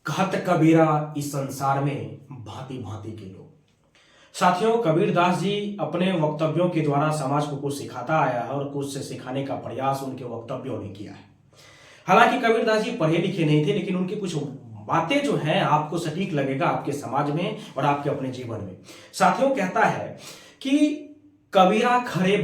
कहत कबीरा इस संसार में भांति भांति के लोग। साथियों, कबीर दास जी अपने वक्तव्यों के द्वारा समाज को कुछ सिखाता आया है और कुछ से सिखाने का प्रयास उनके वक्तव्यों ने किया है। हालांकि कबीर दास जी पढ़े लिखे नहीं थे, लेकिन उनकी कुछ बातें जो हैं आपको सटीक लगेगा आपके समाज में और आपके अपने जीवन में। साथियों, कहता है कि कबीरा खरे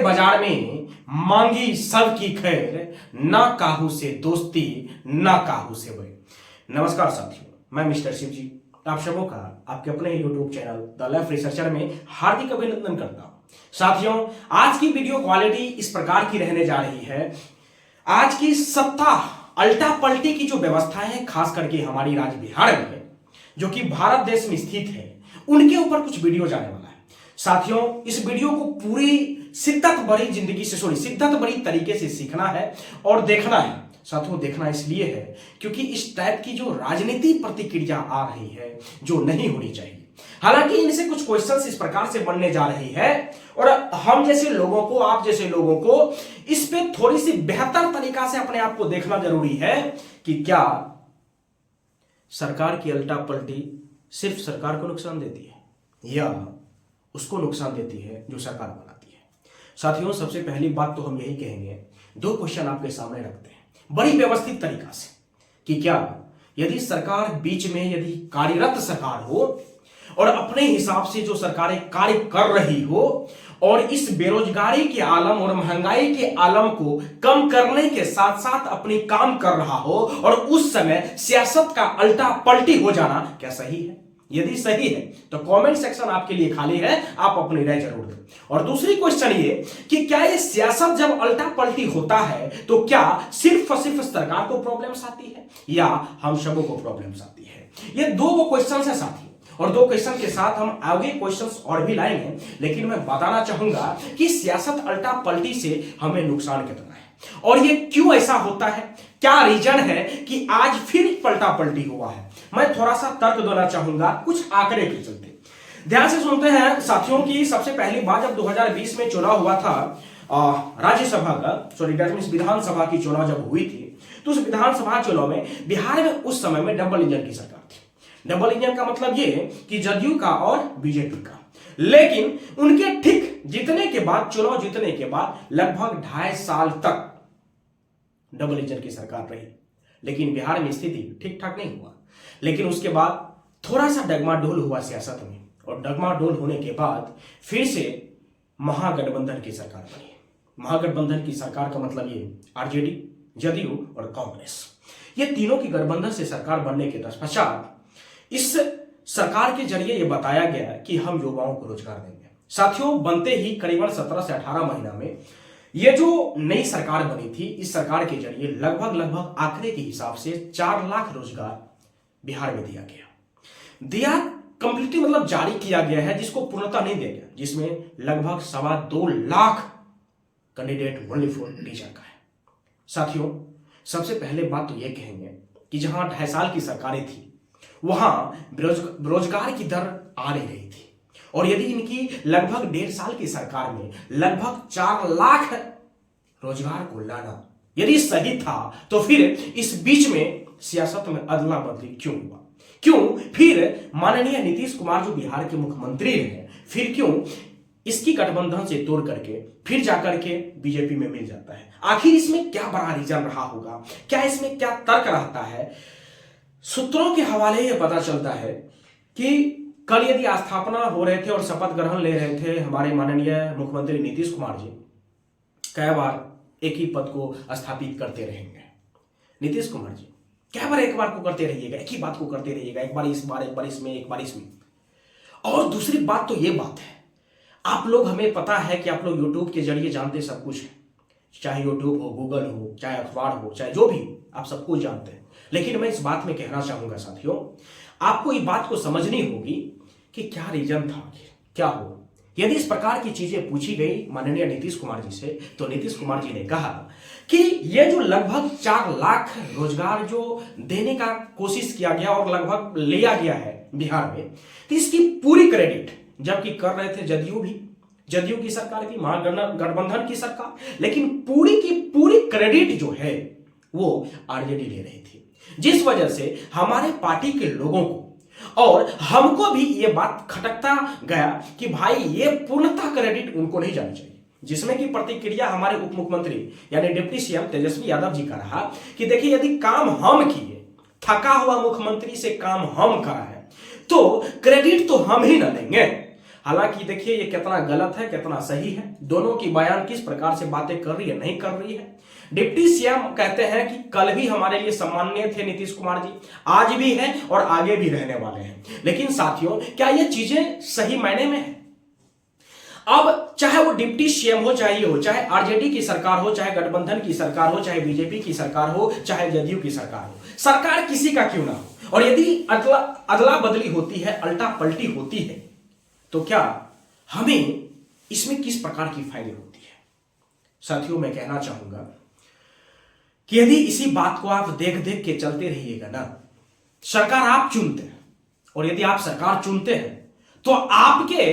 बाजार में मांगी सबकी खैर, ना काहू से दोस्ती ना काहू से बैर। नमस्कार साथियों, मैं मिस्टर शिव जी आप सबों का आपके अपने YouTube channel the life researcher में हार्दिक अभिनंदन करता हूं। साथियों, आज की वीडियो क्वालिटी इस प्रकार की रहने जा रही है। आज की सत्ता अल्टा पलटी की जो व्यवस्था है, खास करके हमारी राज्य बिहार में, जो कि भारत देश में स्थित है, उनके ऊपर कुछ वीडियो जाने वाला है। साथियों, इस वीडियो को पूरी शिद्दत भरी तरीके से सीखना है और देखना है। साथियों, देखना इसलिए है क्योंकि इस टाइप की जो राजनीति प्रतिक्रिया आ रही है, जो नहीं होनी चाहिए। हालांकि इनसे कुछ क्वेश्चंस इस प्रकार से बनने जा रही है और हम जैसे लोगों को, आप जैसे लोगों को इस पे थोड़ी सी बेहतर तरीका से अपने आप को देखना जरूरी है कि क्या सरकार की अल्टा पलटी सिर्फ सरकार को नुकसान देती है या उसको नुकसान देती है जो सरकार बनाती है। साथियों, सबसे पहली बात तो हम यही कहेंगे, दो क्वेश्चन आपके सामने रखते हैं बड़ी व्यवस्थित तरीका से कि क्या यदि सरकार बीच में यदि कार्यरत सरकार हो और अपने हिसाब से जो सरकारें कार्य कर रही हो और इस बेरोजगारी के आलम और महंगाई के आलम को कम करने के साथ साथ अपनी काम कर रहा हो और उस समय सियासत का अल्टा पलटी हो जाना क्या सही है? यदि सही है तो कमेंट सेक्शन आपके लिए खाली है, आप अपनी राय जरूर दें। और दूसरी क्वेश्चन ये कि क्या ये सियासत जब अल्टा पलटी होता है तो क्या सिर्फ और सिर्फ सरकार को प्रॉब्लम्स आती है या हम सबों को प्रॉब्लम्स आती है? ये दो क्वेश्चन है साथी, और दो क्वेश्चन के साथ हम आगे क्वेश्चंस और भी लाएंगे, लेकिन मैं बताना चाहूंगा कि सियासत अल्टा पलटी से हमें नुकसान कितना है और ये क्यों ऐसा होता है, क्या रीजन है कि आज फिर पलटा पलटी हुआ है। मैं थोड़ा सा तर्क देना चाहूंगा कुछ आंकड़े के चलते। ध्यान से सुनते हैं साथियों की सबसे पहली बात, जब 2020 में चुनाव हुआ था राज्यसभा का, विधानसभा की चुनाव जब हुई थी, तो उस विधानसभा चुनाव में बिहार में उस समय में डबल इंजन की सरकार थी। डबल इंजन का मतलब ये कि जदयू का और बीजेपी का, लेकिन उनके ठीक जीतने के बाद, चुनाव जीतने के बाद लगभग 2.5 साल तक डबल इंजन की सरकार रही, लेकिन बिहार में स्थिति ठीक ठाक नहीं हुआ। लेकिन उसके बाद थोड़ा सा डगमाडोल हुआ सियासत में, और डगमाडोल होने के बाद फिर से महागठबंधन की सरकार बनी। महागठबंधन की सरकार का मतलब ये आरजेडी, जदयू और कांग्रेस, ये तीनों की गठबंधन से सरकार बनने के पश्चात इस सरकार के जरिए ये बताया गया कि हम युवाओं को रोजगार देंगे। साथियों, बनते ही करीबन 17 से 18 महीना में ये जो नई सरकार बनी थी, इस सरकार के जरिए लगभग आंकड़े के हिसाब से 4 लाख रोजगार बिहार में दिया कंप्लीटली, मतलब जारी किया गया है, जिसको पूर्णता नहीं दिया गया, जिसमें लगभग 2.25 lakh candidate only for teacher का है। साथियों, सबसे पहले बात तो ये कहेंगे कि जहां 2.5 साल की सरकारें थी वहां बेरोजगार की दर आ नहीं रही थी, और यदि इनकी लगभग 1.5 साल की सरकार में लगभग 4 लाख रोजगार को लाना यदि सही था, तो फिर इस बीच में सियासत में अदला बदली क्यों हुआ? क्यों फिर माननीय नीतीश कुमार जो बिहार के मुख्यमंत्री रहे, फिर क्यों इसकी गठबंधन से तोड़ करके फिर जाकर के बीजेपी में मिल जाता है? आखिर इसमें क्या बड़ा रीजन रहा होगा? क्या इसमें क्या तर्क रहता है? सूत्रों के हवाले ये पता चलता है कि कल यदि स्थापना हो रहे थे और शपथ ग्रहण ले रहे थे हमारे माननीय मुख्यमंत्री नीतीश कुमार जी, कई बार एक ही पद को स्थापित करते रहेंगे। नीतीश कुमार जी कई बार एक बार को करते रहिएगा, एक ही बात को करते रहिएगा, एक बार इस बार, एक बार इसमें, एक बार इसमें। और दूसरी बात तो ये बात है, आप लोग, हमें पता है कि आप लोग यूट्यूब के जरिए जानते सब कुछ है, चाहे यूट्यूब हो, गूगल हो, चाहे अखबार हो, चाहे जो भी, आप सब कुछ जानते हैं। लेकिन मैं इस बात में कहना चाहूंगा साथियों, आपको इस बात को समझनी होगी कि क्या रीजन था, क्या हो। यदि इस प्रकार की चीजें पूछी गई माननीय नीतीश कुमार जी से, तो नीतीश कुमार जी ने कहा कि ये जो लगभग 4 लाख रोजगार जो देने का कोशिश किया गया और लगभग लिया गया है बिहार में, तो इसकी पूरी क्रेडिट, जबकि कर रहे थे जदयू की सरकार भी, महागठबंधन की सरकार, लेकिन पूरी की पूरी क्रेडिट जो है वो आरजेडी ले रही थी, जिस वजह से हमारे पार्टी के लोगों को और हमको भी ये बात खटकता गया कि भाई ये पूर्णतः क्रेडिट उनको नहीं जाना चाहिए। जिसमें की प्रतिक्रिया हमारे उप मुख्यमंत्री यानी डिप्टी सीएम तेजस्वी यादव जी का रहा कि देखिए यदि काम हम किए, थका हुआ मुख्यमंत्री से काम हम करा है, तो क्रेडिट तो हम ही न लेंगे। हालांकि देखिए ये कितना गलत है कितना सही है, दोनों की बयान किस प्रकार से बातें कर रही है नहीं कर रही है। डिप्टी सीएम कहते हैं कि कल भी हमारे लिए सम्माननीय थे नीतीश कुमार जी, आज भी हैं और आगे भी रहने वाले हैं। लेकिन साथियों क्या ये चीजें सही मायने में है? अब चाहे वो डिप्टी सीएम हो, चाहे ये हो, चाहे आरजेडी की सरकार हो, चाहे गठबंधन की सरकार हो, चाहे बीजेपी की सरकार हो, चाहे जदयू की सरकार हो, सरकार किसी का क्यों ना हो, और यदि अदला बदली होती है, अल्टा पलटी होती है, तो क्या हमें इसमें किस प्रकार की फायदे होती है? साथियों मैं कहना चाहूंगा कि यदि इसी बात को आप देख देख के चलते रहिएगा ना, सरकार आप चुनते हैं, और यदि आप सरकार चुनते हैं तो आपके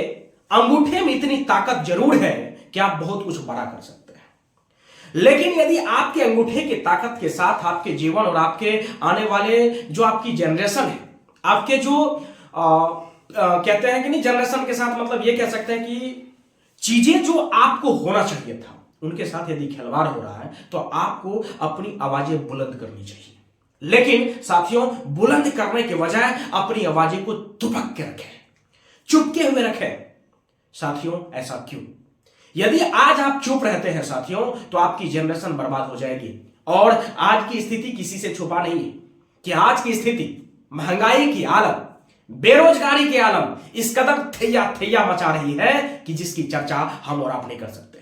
अंगूठे में इतनी ताकत जरूर है कि आप बहुत कुछ बड़ा कर सकते हैं। लेकिन यदि आपके अंगूठे की ताकत के साथ आपके जीवन और आपके आने वाले जो आपकी जनरेशन है, आपके जो कहते हैं कि नहीं, जनरेशन के साथ मतलब ये कह सकते हैं कि चीजें जो आपको होना चाहिए था उनके साथ यदि खिलवाड़ हो रहा है, तो आपको अपनी आवाजें बुलंद करनी चाहिए। लेकिन साथियों बुलंद करने के बजाय अपनी आवाजें को दुबक के रखें, चुपके हुए रखें। साथियों ऐसा क्यों? यदि आज आप चुप रहते हैं साथियों, तो आपकी जनरेशन बर्बाद हो जाएगी। और आज की स्थिति किसी से छुपा नहीं है कि आज की स्थिति, महंगाई की आलम, बेरोजगारी की आलम इस कदर थैया थैया मचा रही है कि जिसकी चर्चा हम और आप नहीं कर सकते।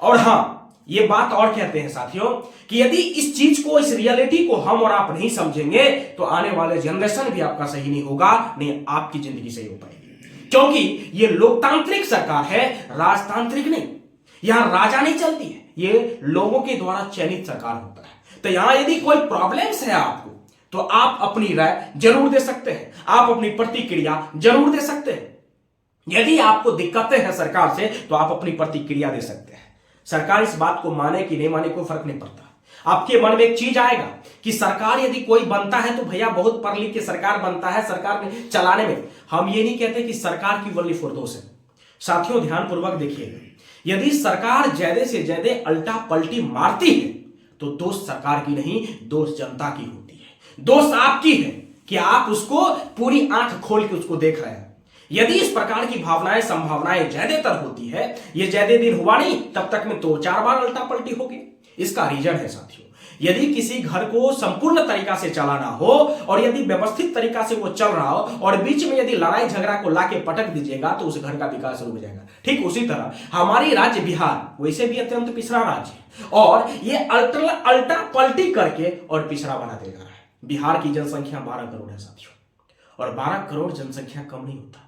और हां, ये बात और कहते हैं साथियों कि यदि इस चीज को, इस रियलिटी को हम और आप नहीं समझेंगे, तो आने वाले जनरेशन भी आपका सही नहीं होगा, नहीं आपकी जिंदगी सही हो पाएगी। क्योंकि ये लोकतांत्रिक सरकार है, राजतांत्रिक नहीं। यहां राजा नहीं चलती है, ये लोगों के द्वारा चयनित सरकार होता है। तो यहां यदि कोई प्रॉब्लम्स है आपको, तो आप अपनी राय जरूर दे सकते हैं, आप अपनी प्रतिक्रिया जरूर दे सकते हैं। यदि आपको दिक्कतें हैं सरकार से, तो आप अपनी प्रतिक्रिया दे सकते हैं। सरकार इस बात को माने कि नहीं माने कोई फर्क नहीं पड़ता। आपके मन में एक चीज आएगा कि सरकार यदि कोई बनता है तो भैया बहुत पढ़ लिख के सरकार बनता है, सरकार में चलाने में। हम ये नहीं कहते कि सरकार की वली फुर्दोस है। साथियों ध्यानपूर्वक देखिएगा, यदि सरकार ज्यादा से ज्यादा अल्टा पलटी मारती है, तो दोष सरकार की नहीं, दोष जनता की होती है। दोष आपकी है कि आप उसको पूरी आंख खोल के उसको देख रहे हैं। यदि इस प्रकार की भावनाएं, संभावनाएं ज्यादातर होती है, ये ज्यादा दिन हुआ नहीं, तब तक में 2-4 बार उल्टा पलटी होगी। इसका रीजन है साथियों, यदि किसी घर को संपूर्ण तरीका से चलाना हो और यदि व्यवस्थित तरीका से वो चल रहा हो और बीच में यदि लड़ाई झगड़ा को लाके पटक दीजिएगा, तो उस घर का विकास रुक जाएगा। ठीक उसी तरह हमारी राज्य बिहार वैसे भी अत्यंत पिछड़ा राज्य है, और ये अल्टा पलटी करके और पिछड़ा बना दे रहा है। बिहार की जनसंख्या 12 करोड़ है साथियों, और 12 करोड़ जनसंख्या कम नहीं होता,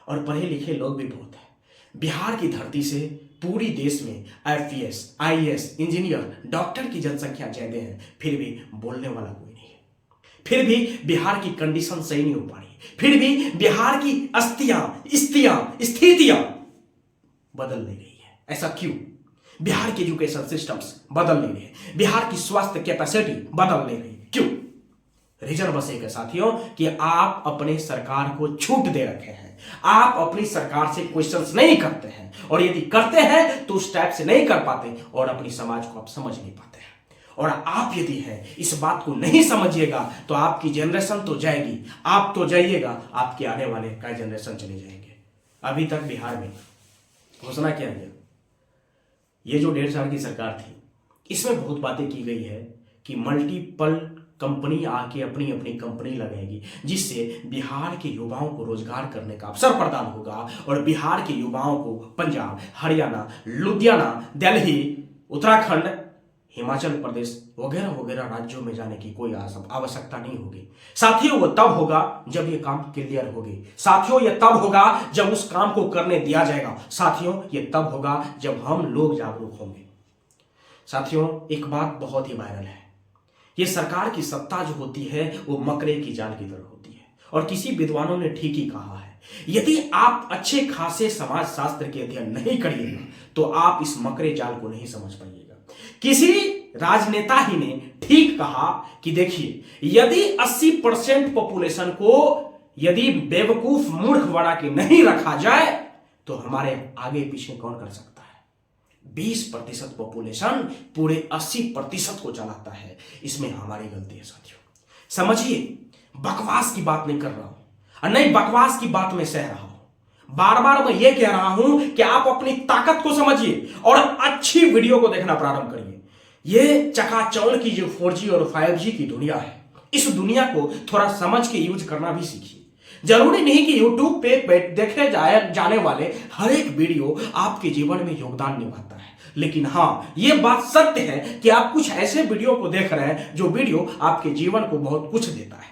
और पढ़े लिखे लोग भी बहुत हैं। बिहार की धरती से पूरी देश में आईपीएस, आईएएस, इंजीनियर, डॉक्टर की जनसंख्या ज्यादा है, फिर भी बोलने वाला कोई नहीं है। फिर भी बिहार की कंडीशन सही नहीं हो पा रही, फिर भी बिहार की स्थितियां बदल नहीं रही है। ऐसा क्यों? बिहार की एजुकेशन सिस्टम्स बदल नहीं रहे, बिहार की स्वास्थ्य कैपेसिटी बदल नहीं रही। क्यों? रीजन बस एक है साथियों कि आप अपने सरकार को छूट दे रखे हैं, आप अपनी सरकार से क्वेश्चंस नहीं करते हैं, और यदि करते हैं तो उस टाइप से नहीं कर पाते, और अपनी समाज को आप समझ नहीं पाते हैं। और आप यदि है इस बात को नहीं समझिएगा, तो आपकी जनरेशन तो जाएगी, आप तो जाइएगा, आपके आने वाले कई जनरेशन चले जाएंगे। अभी तक बिहार में घोषणा किया गया, ये जो 1.5 साल की सरकार थी, इसमें बहुत बातें की गई है कि मल्टीपल कंपनी आके अपनी अपनी कंपनी लगाएगी, जिससे बिहार के युवाओं को रोजगार करने का अवसर प्रदान होगा, और बिहार के युवाओं को पंजाब, हरियाणा, लुधियाना, दिल्ली, उत्तराखंड, हिमाचल प्रदेश वगैरह वगैरह राज्यों में जाने की कोई आवश्यकता नहीं होगी। साथियों वो तब होगा जब ये काम क्लियर होगी। साथियों ये तब होगा जब उस काम को करने दिया जाएगा। साथियों ये तब होगा जब हम लोग जागरूक होंगे। साथियों एक बात बहुत ही वायरल है, ये सरकार की सत्ता जो होती है वो मकरे की जाल की तरह होती है, और किसी विद्वानों ने ठीक ही कहा है, यदि आप अच्छे खासे समाज शास्त्र के अध्ययन नहीं करिएगा तो आप इस मकरे जाल को नहीं समझ पाइएगा। किसी राजनेता ही ने ठीक कहा कि देखिए, यदि 80% पॉपुलेशन को यदि बेवकूफ मूर्ख बना के नहीं रखा जाए तो हमारे आगे पीछे कौन कर सकता है। 20% पॉपुलेशन पूरे 80% को चलाता है, इसमें हमारी गलती है साथियों। समझिए, बकवास की बात नहीं कर रहा हूं, और नहीं बकवास की बात मैं सह रहा हूं। बार बार मैं ये कह रहा हूं कि आप अपनी ताकत को समझिए और अच्छी वीडियो को देखना प्रारंभ करिए। ये चकाचौंध की जो 4G और 5G की दुनिया है, इस दुनिया को थोड़ा समझ के यूज करना भी सीखिए। जरूरी नहीं कि YouTube पे देखे जाने वाले हर एक वीडियो आपके जीवन में योगदान निभाता है, लेकिन हाँ, यह बात सत्य है कि आप कुछ ऐसे वीडियो को देख रहे हैं जो वीडियो आपके जीवन को बहुत कुछ देता है।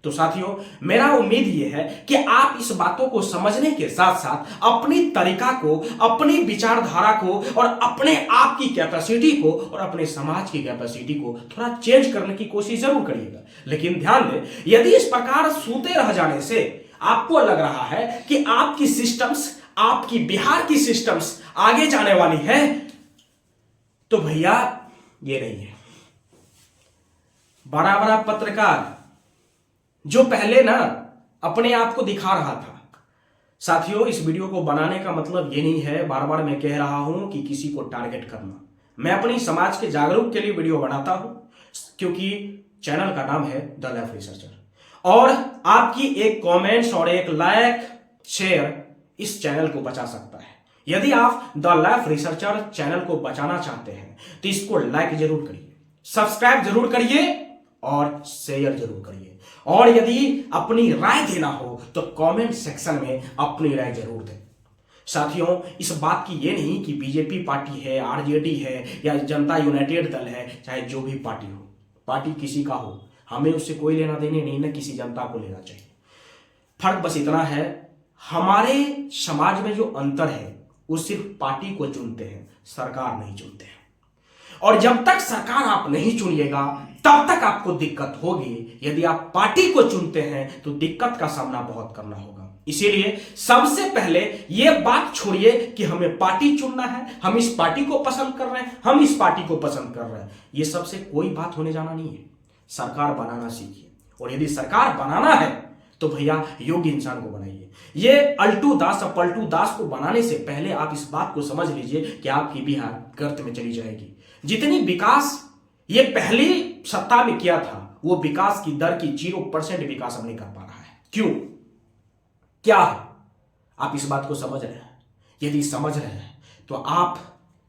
तो साथियों, मेरा उम्मीद यह है कि आप इस बातों को समझने के साथ साथ अपनी तरीका को, अपनी विचारधारा को और अपने आप की कैपेसिटी को और अपने समाज की कैपेसिटी को थोड़ा चेंज करने की कोशिश जरूर करिएगा। लेकिन ध्यान दें, यदि इस प्रकार सूते रह जाने से आपको लग रहा है कि आपकी सिस्टम्स, आपकी बिहार की सिस्टम्स आगे जाने वाली है, तो भैया ये नहीं है। बड़ा बड़ा पत्रकार जो पहले ना अपने आप को दिखा रहा था, साथियों, इस वीडियो को बनाने का मतलब ये नहीं है, बार बार मैं कह रहा हूं कि किसी को टारगेट करना। मैं अपनी समाज के जागरूक के लिए वीडियो बनाता हूं, क्योंकि चैनल का नाम है द लाइफ रिसर्चर, और आपकी एक कमेंट्स और एक लाइक शेयर इस चैनल को बचा सकता है। यदि आप द लाइफ रिसर्चर चैनल को बचाना चाहते हैं तो इसको लाइक जरूर करिए, सब्सक्राइब जरूर करिए और शेयर जरूर करिए। और यदि अपनी राय देना हो तो कमेंट सेक्शन में अपनी राय जरूर दें। साथियों, इस बात की ये नहीं कि बीजेपी पार्टी है, आरजेडी है या जनता यूनाइटेड दल है, चाहे जो भी पार्टी हो, पार्टी किसी का हो, हमें उससे कोई लेना देने नहीं, ना किसी जनता को लेना चाहिए। फर्क बस इतना है, हमारे समाज में जो अंतर है वो सिर्फ पार्टी को चुनते हैं, सरकार नहीं चुनते हैं। और जब तक सरकार आप नहीं चुनिएगा तब तक आपको दिक्कत होगी। यदि आप पार्टी को चुनते हैं तो दिक्कत का सामना बहुत करना होगा। इसीलिए सबसे पहले यह बात छोड़िए कि हमें पार्टी चुनना है, हम इस पार्टी को पसंद कर रहे हैं, हम इस पार्टी को पसंद कर रहे हैं, यह सबसे कोई बात होने जाना नहीं है। सरकार बनाना सीखिए, और यदि सरकार बनाना है तो भैया योग्य इंसान को बनाइए। ये अल्टू दास और पलटू दास को बनाने से पहले आप इस बात को समझ लीजिए कि आपकी बिहार गर्त में चली जाएगी। जितनी विकास ये पहली सत्ता में किया था, वो विकास की दर की 0% विकास अब नहीं कर पा रहा है। क्यों? क्या है? आप इस बात को समझ रहे हैं? यदि समझ रहे हैं तो आप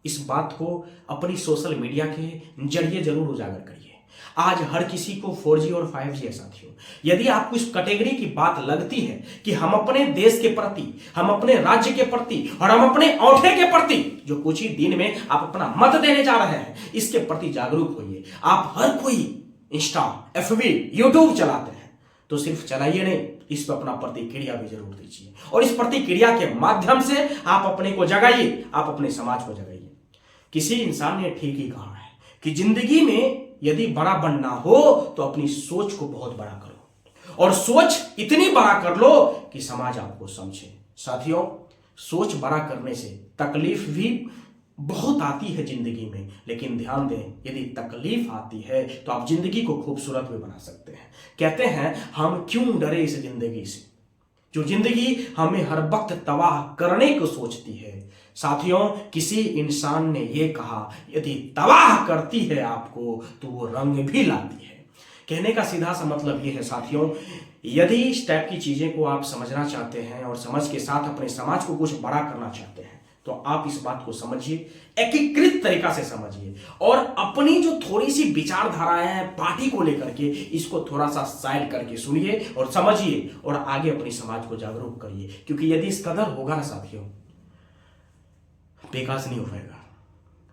इस बात को अपनी सोशल मीडिया के जरिए जरूर उजागर करिए। आज हर किसी को 4G और 5G है साथियों। यदि आपको इस कैटेगरी की बात लगती है कि हम अपने देश के प्रति, हम अपने राज्य के प्रति और हम अपने औंठे के प्रति जो कुछ ही दिन में आप अपना मत देने जा रहे हैं, इसके प्रति जागरूक होइए। आप हर कोई इंस्टा, FB, यूट्यूब चलाते हैं तो सिर्फ चलाइए नहीं, इस पर अपना प्रतिक्रिया भी जरूर दीजिए, और इस प्रतिक्रिया के माध्यम से आप अपने को जगाइए, आप अपने समाज को जगाइए। किसी इंसान ने ठीक ही कहा है कि जिंदगी में यदि बड़ा बनना हो तो अपनी सोच को बहुत बड़ा करो, और सोच इतनी बड़ा कर लो कि समाज आपको समझे। साथियों, सोच बड़ा करने से तकलीफ भी बहुत आती है जिंदगी में, लेकिन ध्यान दें, यदि तकलीफ आती है तो आप जिंदगी को खूबसूरत भी बना सकते हैं। कहते हैं, हम क्यों डरे इस जिंदगी से, जो जिंदगी हमें हर वक्त तबाह करने को सोचती है। साथियों, किसी इंसान ने यह कहा, यदि तबाह करती है आपको तो वो रंग भी लाती है। कहने का सीधा सा मतलब यह है साथियों, यदि इस टाइप की चीजें को आप समझना चाहते हैं और समझ के साथ अपने समाज को कुछ बड़ा करना चाहते हैं तो आप इस बात को समझिए, एकीकृत तरीका से समझिए, और अपनी जो थोड़ी सी विचारधाराएं हैं पार्टी को लेकर के, इसको थोड़ा सा साइड करके सुनिए और समझिए, और आगे अपनी समाज को जागरूक करिए। क्योंकि यदि इस कदर होगा ना साथियों, विकास नहीं हो पाएगा,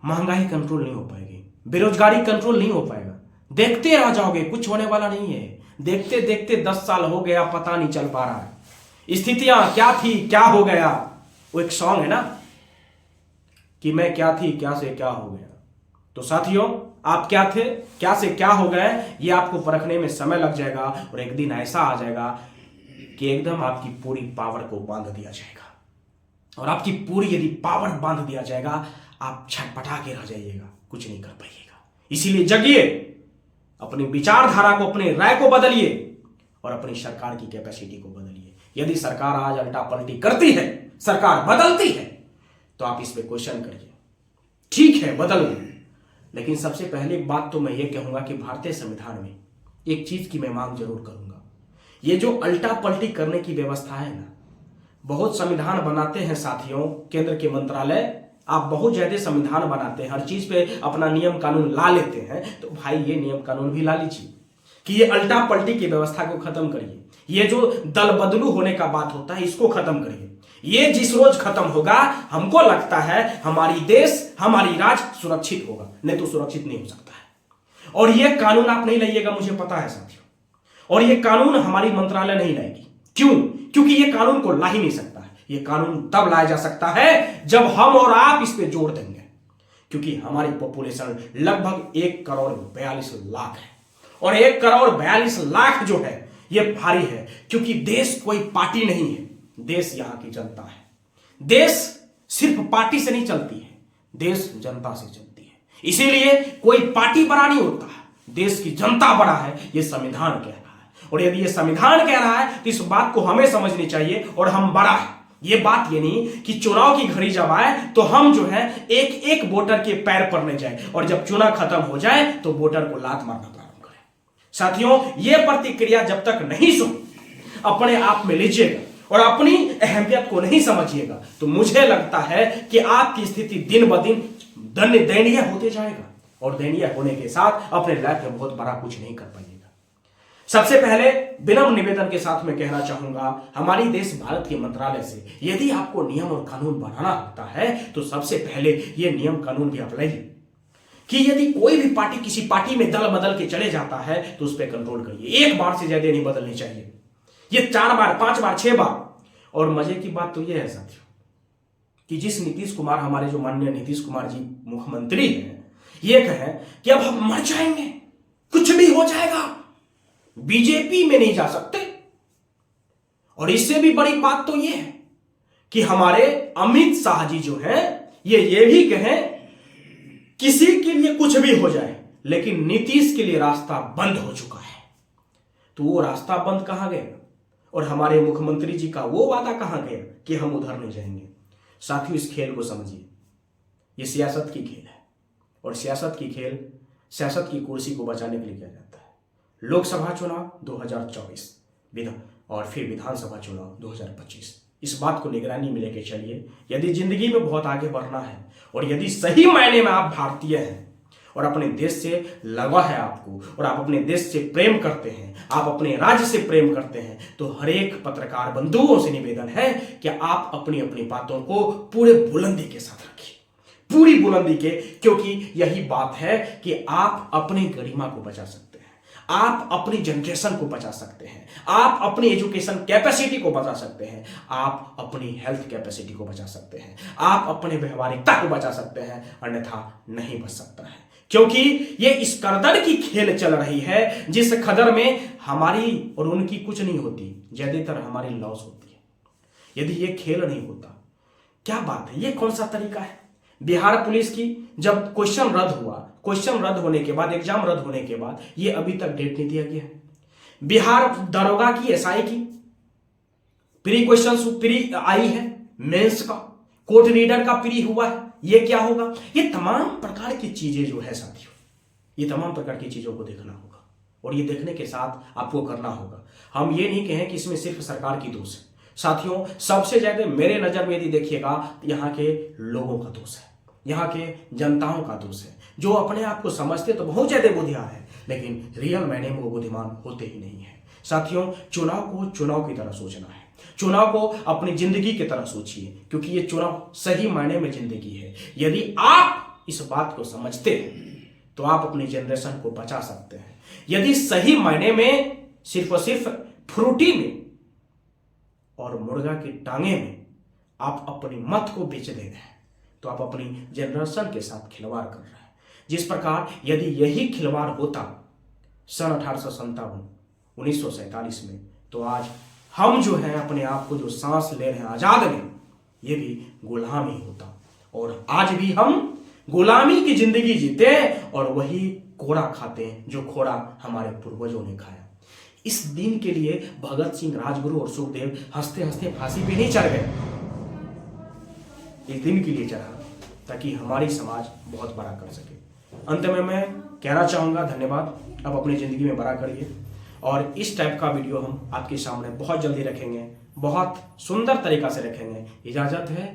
महंगाई कंट्रोल नहीं हो पाएगी, बेरोजगारी कंट्रोल नहीं हो पाएगा, देखते रह जाओगे, कुछ होने वाला नहीं है। देखते देखते 10 साल हो गया, पता नहीं चल पा रहा है। स्थितियां क्या थी, क्या हो गया। वो एक सॉन्ग है ना कि मैं क्या थी, क्या से क्या हो गया। तो साथियों, आप क्या थे, क्या से क्या हो गए, ये आपको परखने में समय लग जाएगा, और एक दिन ऐसा आ जाएगा कि एकदम आपकी पूरी पावर को बांध दिया जाएगा, और आपकी पूरी यदि पावर बांध दिया जाएगा, आप छटपटा के रह जाइएगा, कुछ नहीं कर पाइएगा। इसीलिए जगिए, अपनी विचारधारा को, अपने राय को बदलिए और अपनी सरकार की कैपेसिटी को बदलिए। यदि सरकार आज अल्टा पलटी करती है, सरकार बदलती है, तो आप इस पे क्वेश्चन करिए। ठीक है, बदल गई, लेकिन सबसे पहले बात तो मैं ये कहूंगा कि भारतीय संविधान में एक चीज की मैं मांग जरूर करूंगा। ये जो अल्टा पलटी करने की व्यवस्था है ना, बहुत संविधान बनाते हैं साथियों, केंद्र के मंत्रालय, आप बहुत ज्यादा संविधान बनाते हैं, हर चीज पे अपना नियम कानून ला लेते हैं, तो भाई ये नियम कानून भी ला लीजिए कि ये अल्टा पलटी की व्यवस्था को खत्म करिए। ये जो दल बदलू होने का बात होता है, इसको खत्म करिए। ये जिस रोज खत्म होगा, हमको लगता है हमारी देश, हमारी राज्य सुरक्षित होगा, नहीं तो सुरक्षित नहीं हो सकता है। और ये कानून आप नहीं लाइएगा, मुझे पता है साथियों, और ये कानून हमारी मंत्रालय नहीं लाएगी। क्यों? क्योंकि ये कानून को ला ही नहीं सकता है। ये कानून तब लाया जा सकता है जब हम और आप इस पे जोर देंगे, क्योंकि हमारी पॉपुलेशन लगभग 1,42,00,000 है, और 1,42,00,000 जो है ये भारी है, क्योंकि देश कोई पार्टी नहीं है, देश यहां की जनता है। देश सिर्फ पार्टी से नहीं चलती है, देश जनता से चलती है। इसीलिए कोई पार्टी बड़ा नहीं होता है, देश की जनता बड़ा है, ये संविधान कह रहा है। और यदि ये संविधान कह रहा है तो इस बात को हमें समझनी चाहिए, और हम बड़ा है। ये बात ये नहीं कि चुनाव की घड़ी जब आए तो हम जो है एक एक वोटर के पैर पड़ने जाए, और जब चुनाव खत्म हो जाए तो वोटर को लात मारना प्रारंभ करें। साथियों, ये प्रतिक्रिया जब तक नहीं सुन अपने आप में लीजिएगा और अपनी अहमियत को नहीं समझिएगा, तो मुझे लगता है कि आपकी स्थिति दिन ब दिन दयनीय होते जाएगा, और दयनीय होने के साथ अपने लाइफ में बहुत बड़ा कुछ नहीं कर पाइएगा। सबसे पहले विनम्र निवेदन के साथ मैं कहना चाहूंगा हमारी देश भारत के मंत्रालय से, यदि आपको नियम और कानून बनाना होता है तो सबसे पहले ये नियम कानून भी अपनाइए कि यदि कोई भी पार्टी किसी पार्टी में दल बदल के चले जाता है तो उस पर कंट्रोल करिए। एक बार से ज्यादा नहीं बदलनी चाहिए, ये 4 बार, 5 बार, 6 बार। और मजे की बात तो यह है साथियों कि जिस नीतीश कुमार, हमारे जो माननीय नीतीश कुमार जी मुख्यमंत्री हैं, ये कहें कि अब हम मर जाएंगे, कुछ भी हो जाएगा, बीजेपी में नहीं जा सकते। और इससे भी बड़ी बात तो यह है कि हमारे अमित शाह जी जो हैं, ये भी कहें किसी के लिए कुछ भी हो जाए, लेकिन नीतीश के लिए रास्ता बंद हो चुका है। तो वो रास्ता बंद कहां गया, और हमारे मुख्यमंत्री जी का वो वादा कहां गया कि हम उधर नहीं जाएंगे। साथियों, इस खेल को समझिए, ये सियासत की खेल है, और सियासत की कुर्सी को बचाने के लिए किया जाता है। लोकसभा चुनाव 2024 और फिर विधानसभा चुनाव 2025, इस बात को निगरानी में लेके चलिए। यदि जिंदगी में बहुत आगे बढ़ना है, और यदि सही मायने में आप भारतीय हैं और अपने देश से लगा है आपको, और आप अपने देश से प्रेम करते हैं, आप अपने राज्य से प्रेम करते हैं, तो हर एक पत्रकार बंधुओं से निवेदन है कि आप अपनी अपनी बातों को पूरे बुलंदी के साथ रखिए, पूरी बुलंदी के, क्योंकि यही बात है कि आप अपनी गरिमा को बचा सकते हैं, आप अपनी जनरेशन को बचा सकते हैं, आप अपनी एजुकेशन कैपेसिटी को बचा सकते हैं, आप अपनी हेल्थ कैपेसिटी को बचा सकते हैं, आप अपने व्यवहारिकता को बचा सकते हैं, अन्यथा नहीं बच सकता है। क्योंकि ये इस करदर की खेल चल रही है जिस खदर में हमारी और उनकी कुछ नहीं होती, ज्यादातर हमारी लॉस होती है। यदि ये खेल नहीं होता, क्या बात है, ये कौन सा तरीका है। बिहार पुलिस की जब क्वेश्चन रद्द हुआ, क्वेश्चन रद्द होने के बाद, एग्जाम रद्द होने के बाद, ये अभी तक डेट नहीं दिया गया है। बिहार दरोगा की, एसआई की प्री क्वेश्चन प्री आई है, मेंस का, कोर्ट रीडर का प्री हुआ है, ये क्या होगा। ये तमाम प्रकार की चीजें जो है साथियों, ये तमाम प्रकार की चीजों को देखना होगा, और ये देखने के साथ आपको करना होगा। हम ये नहीं कहें कि इसमें सिर्फ सरकार की दोष है साथियों, सबसे ज्यादा मेरे नजर में यदि देखिएगा यहाँ के लोगों का दोष है, यहाँ के जनताओं का दोष है, जो अपने आप को समझते तो बहुत ज्यादा बुद्धिमान है, लेकिन रियल मायने में वो बुद्धिमान होते ही नहीं है। साथियों, चुनाव को चुनाव की तरह सोचना है, चुनाव को अपनी जिंदगी की तरह सोचिए, क्योंकि ये चुनाव सही मायने में जिंदगी है। यदि आप इस बात को समझते हैं तो आप अपनी जनरेशन को बचा सकते हैं। यदि सही मायने में सिर्फ और सिर्फ फ्रूटी में और मुर्गा की टांगे में आप अपनी मत को बेच दे रहे हैं, तो आप अपनी जनरेशन के साथ खिलवाड़ कर रहे हैं। जिस प्रकार यदि यही खिलवाड़ होता सन 1857 1947 में, तो आज हम जो हैं अपने आप को जो सांस ले रहे हैं आजाद में, ये भी गुलामी होता, और आज भी हम गुलामी की जिंदगी जीते और वही कोड़ा खाते हैं जो खोड़ा हमारे पूर्वजों ने खाया। इस दिन के लिए भगत सिंह, राजगुरु और सुखदेव हंसते हंसते फांसी पे नहीं चढ़ गए, इस दिन के लिए चढ़ा ताकि हमारी समाज बहुत बड़ा कर सके। अंत में मैं कहना चाहूँगा धन्यवाद। अब अपनी ज़िंदगी में बड़ा करिए और इस टाइप का वीडियो हम आपके सामने बहुत जल्दी रखेंगे, बहुत सुंदर तरीका से रखेंगे। इजाज़त है।